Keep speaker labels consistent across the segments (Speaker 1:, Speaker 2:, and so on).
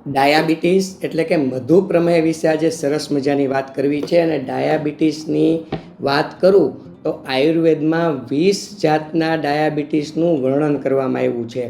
Speaker 1: Diabetes એટલે કે મધુપ્રમેહ વિશે આજે સરસ મજાની વાત કરવી છે. અને ડાયાબિટીસની વાત કરું તો આયુર્વેદમાં 20 જાતના ડાયાબિટીસનું વર્ણન કરવામાં આવ્યું છે.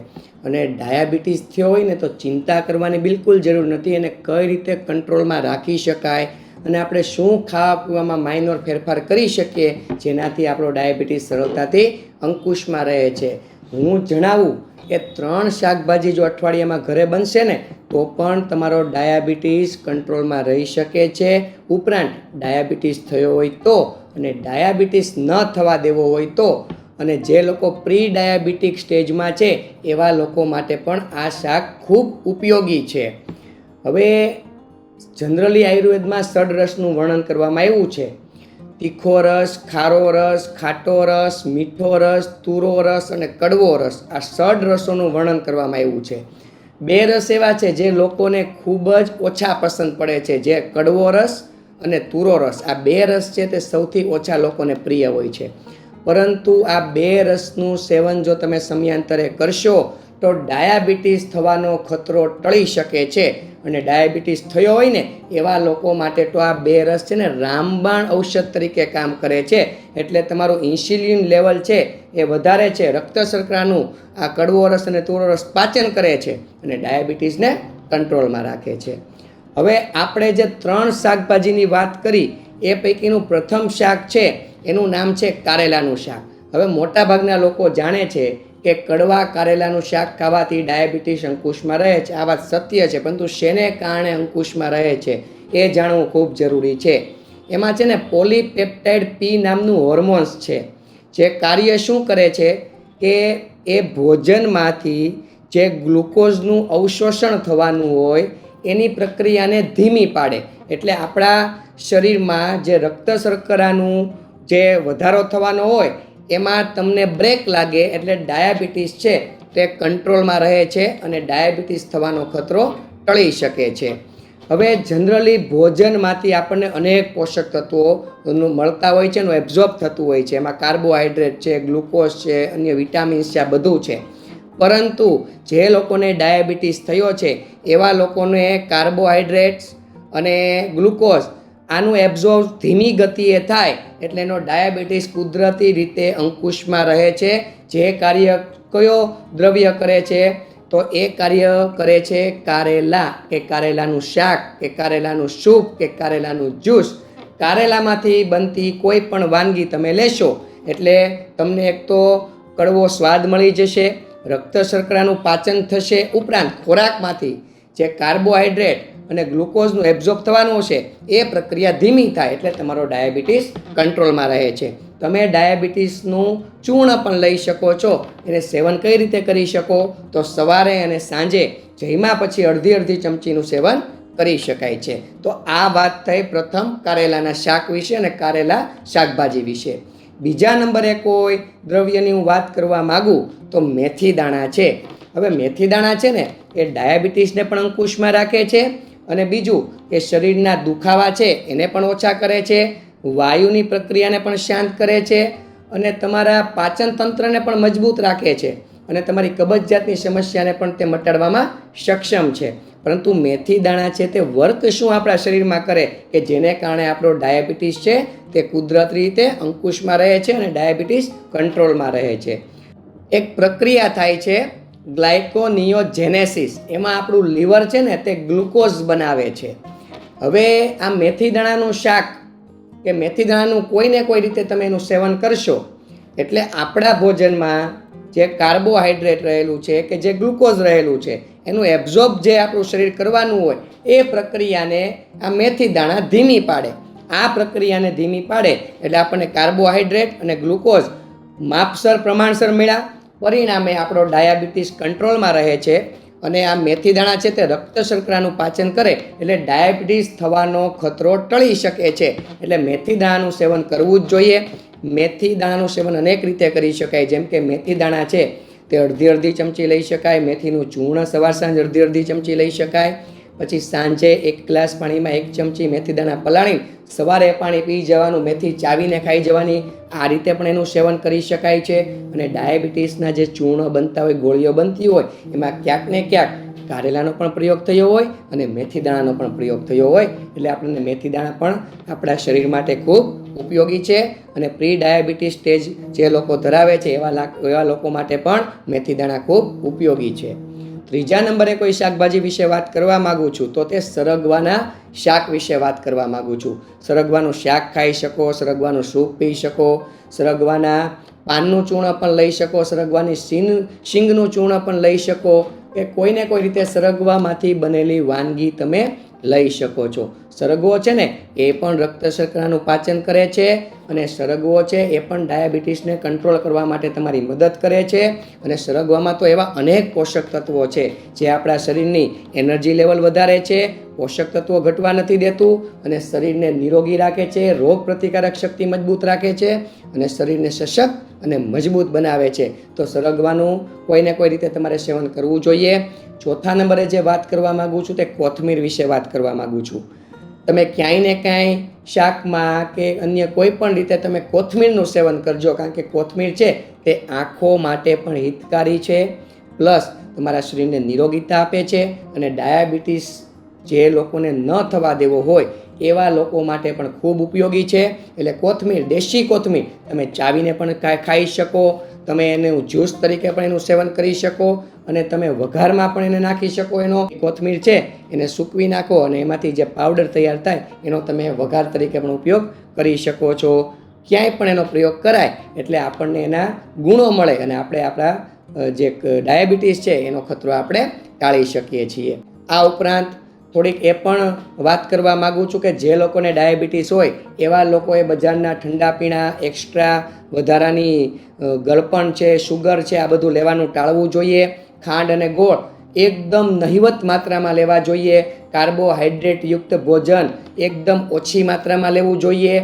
Speaker 1: અને ડાયાબિટીસ થયો હોય ને તો ચિંતા કરવાની બિલકુલ જરૂર નથી. એને કઈ રીતે કંટ્રોલમાં રાખી શકાય અને આપણે શું ખાવા પીવામાં માઇનોર ફેરફાર કરી શકીએ જેનાથી આપણો ડાયાબિટીસ સરળતાથી અંકુશમાં રહે છે. હું જણાવું કે 3 શાકભાજી જો અઠવાડિયામાં ઘરે બનશે ને તો પણ તમારો ડાયાબિટીસ કંટ્રોલમાં રહી શકે છે. ઉપરાંત ડાયાબિટીસ થયો હોય તો અને ડાયાબિટીસ ન થવા દેવો હોય તો અને જે લોકો પ્રી ડાયાબિટીક સ્ટેજમાં છે એવા લોકો માટે પણ આ શાક ખૂબ ઉપયોગી છે. હવે જનરલી આયુર્વેદમાં ષડરસનું વર્ણન કરવામાં આવ્યું છે. તીખો રસ, ખારો રસ, ખાટો રસ, મીઠો રસ, તુરો રસ અને કડવો રસ, આ ષડરસોનું વર્ણન કરવામાં આવ્યું છે. 2 રસ એવા છે જે લોકોને ખૂબ જ ઓછા પસંદ પડે છે, જે કડવો રસ અને તુરો રસ. આ 2 રસ છે તે સૌથી ઓછા લોકોને પ્રિય હોય છે. પરંતુ આ 2 રસનું સેવન જો તમે સમયાંતરે કરશો તો ડાયાબિટીસ થવાનો ખતરો ટળી શકે છે. અને ડાયાબિટીસ થયો હોય ને એવા લોકો માટે તો આ 2 રસ છે ને રામબાણ ઔષધ તરીકે કામ કરે છે. એટલે તમારું ઇન્સ્યુલિન લેવલ છે એ વધારે છે. રક્ત શર્કરાનું આ કડવો રસ અને તુરો રસ પાચન કરે છે અને ડાયાબિટીસને કંટ્રોલમાં રાખે છે. હવે આપણે જે 3 શાકભાજીની વાત કરી એ પૈકીનું પ્રથમ શાક છે એનું નામ છે કારેલાનું શાક. હવે મોટાભાગના લોકો જાણે છે કે કડવા કારેલાનું શાક ખાવાથી ડાયાબિટીસ અંકુશમાં રહે છે. આ વાત સત્ય છે, પરંતુ શેને કારણે અંકુશમાં રહે છે એ જાણવું ખૂબ જરૂરી છે. એમાં છે ને પોલીપેપ્ટાઇડ પી નામનું હોર્મોન્સ છે, જે કાર્ય શું કરે છે કે એ ભોજનમાંથી જે ગ્લુકોઝનું અવશોષણ થવાનું હોય એની પ્રક્રિયાને ધીમી પાડે. એટલે આપણા શરીરમાં જે રક્ત શર્કરાનું જે વધારો થવાનો હોય એમાં તમને બ્રેક લાગે એટલે ડાયાબિટીસ છે તે કંટ્રોલમાં રહે છે અને ડાયાબિટીસ થવાનો ખતરો ટળી શકે છે. હવે જનરલી ભોજનમાંથી આપણને અનેક પોષક તત્વો મળતા હોય છે, એનું એબ્ઝોર્બ થતું હોય છે. એમાં કાર્બોહાઈડ્રેટ છે, ગ્લુકોઝ છે, અન્ય વિટામિન્સ છે, આ બધું છે. પરંતુ જે લોકોને ડાયાબિટીસ થયો છે એવા લોકોને કાર્બોહાઈડ્રેટ્સ અને ગ્લુકોઝ આનું એબ્ઝોર્બ ધીમી ગતિએ થાય એટલે એનો ડાયાબિટીસ કુદરતી રીતે અંકુશમાં રહે છે. જે કાર્ય કયો દ્રવ્ય કરે છે તો એ કાર્ય કરે છે કારેલા, કે કારેલાનું શાક, કે કારેલાનું સૂપ, કે કારેલાનું જ્યુસ. કારેલામાંથી બનતી કોઈ પણ વાનગી તમે લેશો એટલે તમને એક તો કડવો સ્વાદ મળી જશે, રક્ત શર્કરાનું પાચન થશે. ઉપરાંત ખોરાકમાંથી જે કાર્બોહાઈડ્રેટ અને ગ્લુકોઝનું એબ્ઝોર્બ થવાનું છે એ પ્રક્રિયા ધીમી થાય એટલે તમારો ડાયાબિટીસ કંટ્રોલમાં રહે છે. તમે ડાયાબિટીસનું ચૂર્ણ પણ લઈ શકો છો. એને સેવન કઈ રીતે કરી શકો તો સવારે અને સાંજે જમ્યા પછી અડધી ચમચીનું સેવન કરી શકાય છે. તો આ વાત થઈ પ્રથમ કારેલાના શાક વિશે અને કારેલા શાકભાજી વિશે. બીજા નંબરે કોઈ દ્રવ્યની હું વાત કરવા માગું તો મેથી દાણા છે. હવે મેથી દાણા છે ને એ ડાયાબિટીસને પણ અંકુશમાં રાખે છે અને બીજું કે શરીરના દુખાવા છે એને પણ ઓછા કરે છે, વાયુની પ્રક્રિયાને પણ શાંત કરે છે અને તમારા પાચન તંત્રને પણ મજબૂત રાખે છે અને તમારી કબજિયાતની સમસ્યાને પણ તે મટાડવામાં સક્ષમ છે. પરંતુ મેથી દાણા છે તે વર્ક શું આપણા શરીરમાં કરે કે જેને કારણે આપણો ડાયાબિટીસ છે તે કુદરતી રીતે અંકુશમાં રહે છે અને ડાયાબિટીસ કંટ્રોલમાં રહે છે. એક પ્રક્રિયા થાય છે ગ્લાયકોનિયોજેનેસિસ. એમાં આપણું લીવર છે ને તે ગ્લુકોઝ બનાવે છે. હવે આ મેથી દાણાનું શાક કે મેથી દાણાનું કોઈને કોઈ રીતે તમે એનું સેવન કરશો એટલે આપણા ભોજનમાં જે કાર્બોહાઈડ્રેટ રહેલું છે કે જે ગ્લુકોઝ રહેલું છે એનું એબ્ઝોર્બ જે આપણું શરીર કરવાનું હોય એ પ્રક્રિયાને આ મેથી દાણા ધીમી પાડે. આ પ્રક્રિયાને ધીમી પાડે એટલે આપણને કાર્બોહાઈડ્રેટ અને ગ્લુકોઝ માપસર પ્રમાણસર મળ્યા. પરિણામે આપણો ડાયાબિટીસ કંટ્રોલમાં રહે છે અને આ મેથી દાણા છે તે રક્ત શર્કરાનું પાચન કરે એટલે ડાયાબિટીસ થવાનો ખતરો ટળી શકે છે. એટલે મેથી દાણાનું સેવન કરવું જ જોઈએ. મેથી દાણાનું સેવન અનેક રીતે કરી શકાય. જેમ કે મેથી દાણા છે તે અડધી ચમચી લઈ શકાય. મેથીનું ચૂર્ણ સવાર સાંજ અડધી ચમચી લઈ શકાય. પછી સાંજે 1 ગ્લાસ પાણીમાં 1 ચમચી મેથી દાણા પલાળી સવારે પાણી પી જવાનું, મેથી ચાવીને ખાઈ જવાની. આ રીતે પણ એનું સેવન કરી શકાય છે. અને ડાયાબિટીસના જે ચૂર્ણ બનતા હોય, ગોળીઓ બનતી હોય, એમાં ક્યાંક ને ક્યાંક કારેલાનો પણ પ્રયોગ થયો હોય અને મેથી દાણાનો પણ પ્રયોગ થયો હોય. એટલે આપણને મેથી દાણા પણ આપણા શરીર માટે ખૂબ ઉપયોગી છે. અને પ્રી ડાયાબિટીસ સ્ટેજ જે લોકો ધરાવે છે એવા લોકો માટે પણ મેથી દાણા ખૂબ ઉપયોગી છે. ત્રીજા નંબરે કોઈ શાકભાજી વિશે વાત કરવા માગું છું તો તે સરગવાના શાક વિશે વાત કરવા માગું છું. સરગવાનું શાક ખાઈ શકો, સરગવાનું સૂપ પી શકો, સરગવાના પાનનું ચૂર્ણ પણ લઈ શકો, સરગવાની શીંગનું ચૂર્ણ પણ લઈ શકો, કે કોઈને કોઈ રીતે સરગવામાંથી બનેલી વાનગી તમે લઈ શકો છો. સરગવો છે ને એ પણ રક્ત શર્કરાનું પાચન કરે છે અને સરગવો છે એ પણ ડાયાબિટીસને કંટ્રોલ કરવા માટે તમારી મદદ કરે છે. અને સરગવામાં તો એવા અનેક પોષક તત્વો છે જે આપણા શરીરની એનર્જી લેવલ વધારે છે, પોષક તત્વો ઘટવા નથી દેતું અને શરીરને નિરોગી રાખે છે, રોગ પ્રતિકારક શક્તિ મજબૂત રાખે છે અને શરીરને સશક્ત અને મજબૂત બનાવે છે. તો સરગવાનું કોઈને કોઈ રીતે તમારે સેવન કરવું જોઈએ. ચોથા નંબરે જે વાત કરવા માગું છું તે કોથમીર વિશે વાત કરવા માગું છું. તમે ક્યાંય ને ક્યાંય શાકમાં કે અન્ય કોઈ પણ રીતે તમે કોથમીરનું સેવન કરજો, કારણ કે કોથમીર છે તે આંખો માટે પણ હિતકારી છે, પ્લસ તમારા શરીરને નિરોગીતા આપે છે અને ડાયાબિટીસ જે લોકોને ન થવા દેવો હોય એવા લોકો માટે પણ ખૂબ ઉપયોગી છે. એટલે કોથમીર, દેશી કોથમીર તમે ચાવીને પણ ખાઈ શકો, તમે એનું જ્યુસ તરીકે પણ એનું સેવન કરી શકો અને તમે વઘારમાં પણ એને નાખી શકો. એનો કોથમીર છે એને સૂકવી નાખો અને એમાંથી જે પાવડર તૈયાર થાય એનો તમે વઘાર તરીકે પણ ઉપયોગ કરી શકો છો. ક્યાંય પણ એનો પ્રયોગ કરાય એટલે આપણને એના ગુણો મળે અને આપણે આપણા જે ડાયાબિટીસ છે એનો ખતરો આપણે ટાળી શકીએ છીએ. આ ઉપરાંત થોડીક એ પણ વાત કરવા માગું છું કે જે લોકોને ડાયાબિટીસ હોય એવા લોકોએ બજારના ઠંડા પીણા, એક્સ્ટ્રા વધારાની ગળપણ છે, શુગર છે, આ બધું લેવાનું ટાળવું જોઈએ. ખાંડ અને ગોળ એકદમ નહિવત માત્રામાં લેવા જોઈએ. કાર્બોહાઈડ્રેટ યુક્ત ભોજન એકદમ ઓછી માત્રામાં લેવું જોઈએ.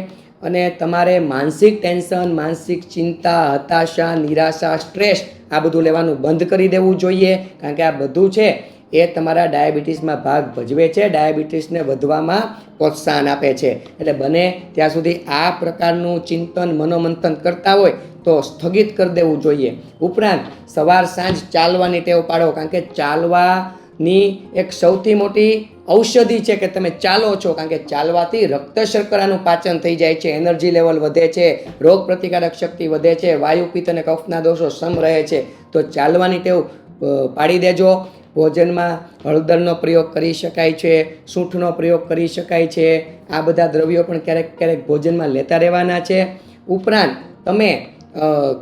Speaker 1: અને તમારે માનસિક ટેન્શન, માનસિક ચિંતા, હતાશા, નિરાશા, સ્ટ્રેસ આ બધું લેવાનું બંધ કરી દેવું જોઈએ, કારણ કે આ બધું છે એ તમારા ડાયાબિટીસમાં ભાગ ભજવે છે, ડાયાબિટીસને વધવામાં પ્રોત્સાહન આપે છે. એટલે બને ત્યાં સુધી આ પ્રકારનું ચિંતન, મનોમંથન કરતા હોય તો સ્થગિત કરી દેવું જોઈએ. ઉપરાંત સવાર સાંજ ચાલવાની ટેવ પાડો, કારણ કે ચાલવાની એક સૌથી મોટી ઔષધિ છે કે તમે ચાલો છો, કારણ કે ચાલવાથી રક્ત શર્કરાનું પાચન થઈ જાય છે, એનર્જી લેવલ વધે છે, રોગ પ્રતિકારક શક્તિ વધે છે, વાયુ, પિત્ત અને કફના દોષો સમ રહે છે. તો ચાલવાની ટેવ પાડી દેજો. ભોજનમાં હળદરનો પ્રયોગ કરી શકાય છે, સૂંઠનો પ્રયોગ કરી શકાય છે. આ બધા દ્રવ્યો પણ ક્યારેક ક્યારેક ભોજનમાં લેતા રહેવાના છે. ઉપરાંત તમે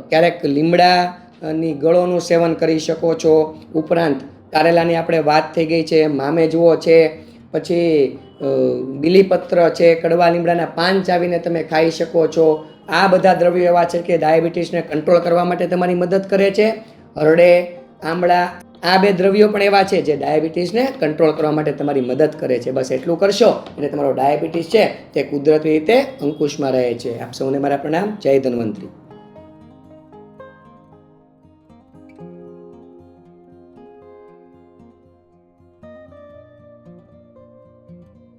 Speaker 1: ક્યારેક લીમડાની ગળોનું સેવન કરી શકો છો. ઉપરાંત કારેલાની આપણે વાત થઈ ગઈ છે, મામેજવો છે, પછી બીલીપત્ર છે, કડવા લીમડાના પાન ચાવીને તમે ખાઈ શકો છો. આ બધા દ્રવ્યો એવા છે કે ડાયાબિટીસને કંટ્રોલ કરવા માટે તમારી મદદ કરે છે. હરડે, આમળા આ 2 દ્રવ્યો પણ એવા છે જે ડાયાબિટીસને કંટ્રોલ કરવા માટે તમારી મદદ કરે છે. બસ એટલું કરશો એટલે તમારો ડાયાબિટીસ છે તે કુદરતી રીતે અંકુશમાં રહે છે. આપ સૌને મારા પ્રણામ. જય ધન્વંતરી.